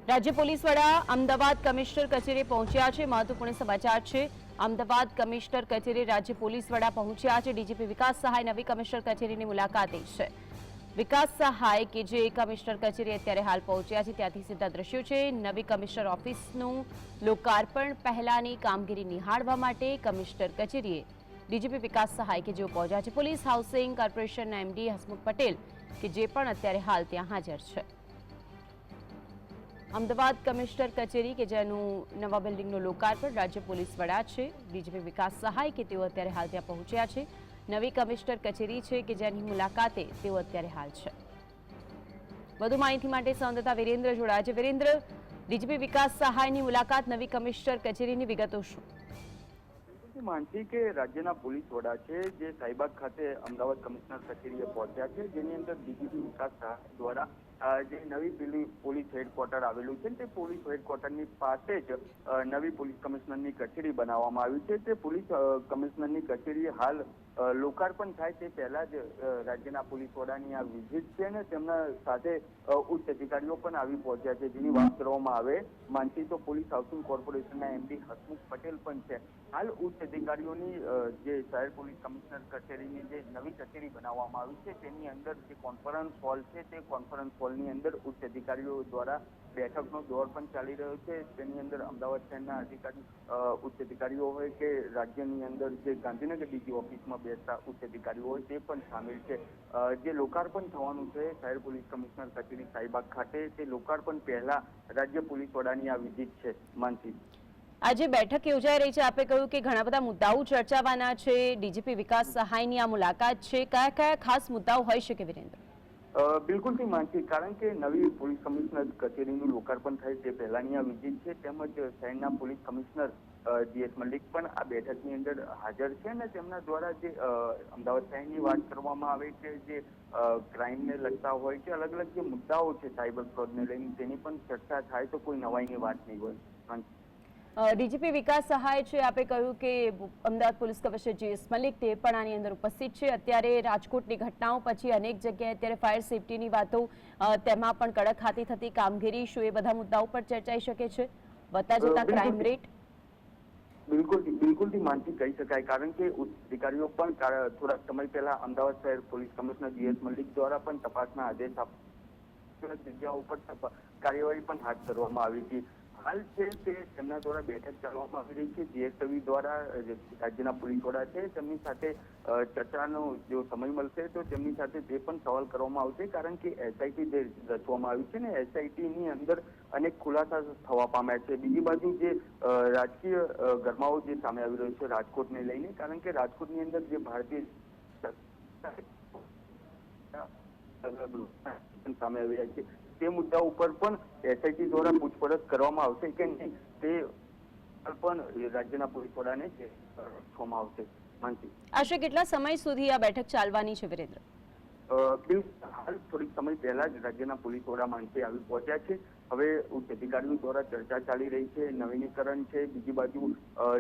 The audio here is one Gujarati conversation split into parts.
રાજ્ય પોલીસ વડા અમદાવાદ કમિશનર કચેરી પહોંચ્યા છે। મહત્વપૂર્ણ સમાચાર છે। અમદાવાદ કમિશનર કચેરી રાજ્ય પોલીસ વડા પહોંચ્યા છે। ડીજીપી વિકાસ સહાય નવી કમિશનર કચેરીની મુલાકાતે છે। વિકાસ સહાય કે જે કમિશનર કચેરી અત્યારે હાલ પહોંચ્યા છે ત્યાંથી સીધા દ્રશ્યો છે। નવી કમિશનર ઓફિસનું લોકાર્પણ પહેલાની કામગીરી નિહાળવા માટે કમિશનર કચેરીએ ડીજીપી વિકાસ સહાય કે જેઓ પહોંચ્યા છે। પોલીસ હાઉસિંગ કોર્પોરેશનના એમડી હસમુખ પટેલ કે જે પણ અત્યારે હાલ ત્યાં હાજર છે। અમદાવાદ કમિશનર કચેરી કે જેનું નવા બિલ્ડિંગનું લોકાર્પણ રાજ્ય પોલીસ વડા છે ડીજીપી વિકાસ સહાય કે તેઓ અત્યારે હાલ ત્યાં પહોંચ્યા છે। નવી કમિશનર કચેરી છે કે જેની મુલાકાતે તેઓ અત્યારે હાલ છે। વધુ માહિતી માટે સંવાદદાતા વિરેન્દ્ર જોડાયા છે। વિરેન્દ્ર, ડીજીપી વિકાસ સહાયની મુલાકાત નવી કમિશનર કચેરીની વિગતો શું? માનસી કે રાજ્યના પોલીસ વડા છે જે સાઈબાગ ખાતે અમદાવાદ કમિશનર કચેરીએ પહોંચ્યા છે, જેની અંદર ડીજીપી વિકાસ સહાય દ્વારા જે નવી પોલીસ હેડક્વાર્ટર આવેલું છે તે પોલીસ હેડક્વાર્ટરની પાસે જ નવી પોલીસ કમિશનરની કચેરી બનાવવામાં આવી છે। તે પોલીસ કમિશનરની કચેરી હાલ લોકાર્પણ થાય તે પહેલા જ રાજ્યના પોલીસ વડાની આ વિઝિટ છે અને તેમના સાથે ઉચ્ચ અધિકારીઓ પણ આવી પહોંચ્યા છે। જેની વાત કરવામાં આવે માનસી તો પોલીસ હાઉસિંગ કોર્પોરેશનના એમડી હસમુખ પટેલ પણ છે। હાલ ઉચ્ચ અધિકારીઓની જે શહેર પોલીસ કમિશનર કચેરીની જે નવી કચેરી બનાવવામાં આવી છે તેની અંદર જે કોન્ફરન્સ હોલ છે તે કોન્ફરન્સ હોલની અંદર ઉચ્ચ અધિકારીઓ દ્વારા બેઠકનો દોર પણ ચાલી રહ્યો છે। તેની અંદર અમદાવાદ શહેરના ઉચ્ચ અધિકારીઓ હોય કે રાજ્યની અંદર જે ગાંધીનગર ડીજી ઓફિસમાં બેસતા ઉચ્ચ અધિકારીઓ હોય તે પણ સામેલ છે। જે લોકાર્પણ થવાનું છે શહેર પોલીસ કમિશનર કચેરી સાઈબાગ ખાતે તે લોકાર્પણ પહેલા રાજ્ય પોલીસ વડાની આ વિઝિટ છે। માનસી, આજે બેઠક યોજાઈ રહી છે, આપે કહ્યું કે ઘણા બધા મુદ્દાઓ ચર્ચાવાના છે। ડીજીપી વિકાસ સહાયની આ મુલાકાત છે, કયા કયા ખાસ મુદ્દાઓ હોઈ શકે વિરેન્દ્ર? બિલકુલ થી માનસી, કારણ કે નવી પોલીસ કમિશનર કચેરીનું લોકાર્પણ થાય તે પહેલાની આ વિઝિટ છે, તેમજ શહેરના પોલીસ કમિશનર જીએસ મલિક પણ આ બેઠકની અંદર હાજર છે અને તેમના દ્વારા જે અમદાવાદ શહેરની વાત કરવામાં આવે કે જે ક્રાઇમને લગતા હોય કે અલગ અલગ જે મુદ્દાઓ છે સાયબર ફ્રોડને લઈને તેની પણ ચર્ચા થાય તો કોઈ નવાઈની વાત નહીં હોય। ડીજીપી વિકાસ સહાય છે, આપે કહ્યું કે Ahmedabad police commissioner GS Malik તે પણ આની અંદર ઉપસ્થિત છે। અત્યારે રાજકોટની ઘટનાઓ પછી અનેક જગ્યાએ અત્યારે ફાયર સેફટીની વાતો, તેમાં પણ કડક હાથે થતી કામગીરી, શું એ બધા મુદ્દાઓ પર ચર્ચાઈ શકે છે? વધતા જતા ક્રાઇમ રેટ? બિલકુલ માનસી કહી શકાય, કારણ કે ઉચ્ચ અધિકારીઓ પણ થોડાક સમય પહેલા અમદાવાદ શહેર પોલીસ કમિશનર જીએસ મલિક દ્વારા પણ તપાસના આદેશ આપવા જગ્યાઓ પર કાર્યવાહી પણ હાથ ધરવામાં આવી હતી। હાલ છે તે તેમના દ્વારા બેઠક ચાલવામાં આવી રહી છે। જીએસવી દ્વારા રાજ્યના પોલીસ વડા છે તેમની સાથે ચર્ચાનો જો સમય મળશે તો તેમની સાથે તે પણ સવાલ કરવામાં આવશે, કારણ કે એસઆઈટી જે રચવામાં આવી છે ને એસઆઈટીની અંદર અનેક ખુલાસા થવા પામ્યા છે। બીજી બાજુ જે રાજકીય ગરમાવો જે સામે આવી રહ્યો છે રાજકોટને લઈને, કારણ કે રાજકોટની અંદર જે ભારતીય સામે આવી રહ્યા છે તે મુદ્દા ઉપર પણ એસઆઈટી દ્વારા પૂછપરછ કરવામાં આવશે કે નહીં તે પણ રાજ્યના પોલીસ વડાને આપવામાં આવશે। માનસી, આશરે કેટલા સમય સુધી આ બેઠક ચાલવાની છે વિરેન્દ્ર? હાલ થોડીક સમય પહેલા જ રાજ્યના પોલીસ વડા માનસી આવી પહોંચ્યા છે। હવે ઉચ્ચ અધિકારીઓ દ્વારા ચર્ચા ચાલી રહી છે, નવીનીકરણ છે, બીજી બાજુ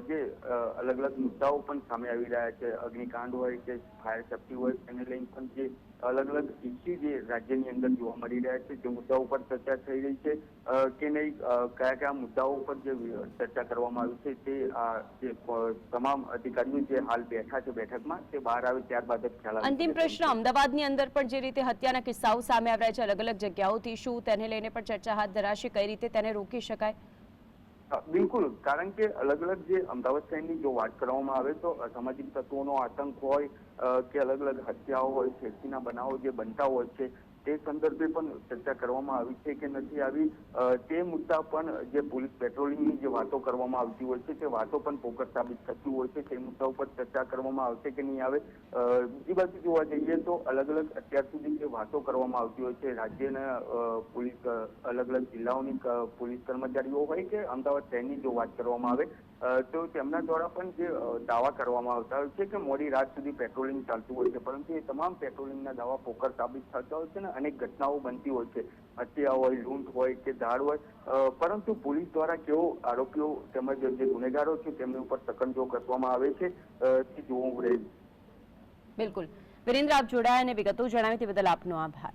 જે અલગ અલગ મુદ્દાઓ પણ સામે આવી રહ્યા છે, અગ્નિકાંડ હોય કે ફાયર સેફટી હોય તેને લઈને પણ જે અલગ અલગ ઇસ્યુ જે રાજ્યની અંદર જોવા મળી રહ્યા છે તે મુદ્દાઓ પર ચર્ચા થઈ રહી છે કે નહીં, કયા કયા મુદ્દાઓ પર જે ચર્ચા કરવામાં આવી છે તે જે તમામ અધિકારીઓ જે હાલ બેઠા છે બેઠકમાં તે બહાર આવે ત્યારબાદ જ ખ્યાલ આવે। અંતિમ પ્રશ્ન, અમદાવાદની અંદર પણ જે રીતે હત્યાના કિસ્સાઓ સામે આવ્યા છે અલગ અલગ જગ્યાઓથી, શું તેને લઈને પણ ચર્ચા હાથ ધરાશે? કઈ રીતે તેને રોકી શકાય? બિલકુલ, કારણ કે અલગ અલગ જે અમદાવાદ શહેરની જો વાત કરવામાં આવે તો અસામાજિક તત્વોનો આતંક હોય કે અલગ અલગ હત્યાઓ હોય, છેડતીના બનાવો જે બનતા હોય છે તે સંદર્ભે પણ ચર્ચા કરવામાં આવી છે કે નથી આવી, તે મુદ્દા પણ જે પોલીસ પેટ્રોલિંગની જે વાતો કરવામાં આવતી હોય છે તે વાતો પણ પોકળ સાબિત થતી હોય છે, તે મુદ્દા ઉપર ચર્ચા કરવામાં આવશે કે નહીં આવે। બીજી બાજુ જોવા જઈએ તો અલગ અલગ અત્યાર સુધી જે વાતો કરવામાં આવતી હોય છે રાજ્યના પોલીસ અલગ અલગ જિલ્લાઓની પોલીસ કર્મચારીઓ હોય કે અમદાવાદ શહેરની જો વાત કરવામાં આવે તો તેમના દ્વારા પણ જે દાવા કરવામાં આવતા હોય છે કે મોડી રાત સુધી પેટ્રોલિંગ ચાલતું હોય છે, પરંતુ એ તમામ પેટ્રોલિંગના દાવા પોકળ સાબિત થતા હોય છે ને અનેક ઘટનાઓ બનતી હોય છે, હત્યા હોય, લૂંટ હોય કે ધાડ હોય, પરંતુ પોલીસ દ્વારા કેવો આરોપીઓ તેમજ જે ગુનેગારો છે તેમની ઉપર સકંજો કરવામાં આવે છે તે જોવું રહે। બિલકુલ વિરેન્દ્ર, આપ જોડાયા અને વિગતો જણાવી તે બદલ આપનો આભાર।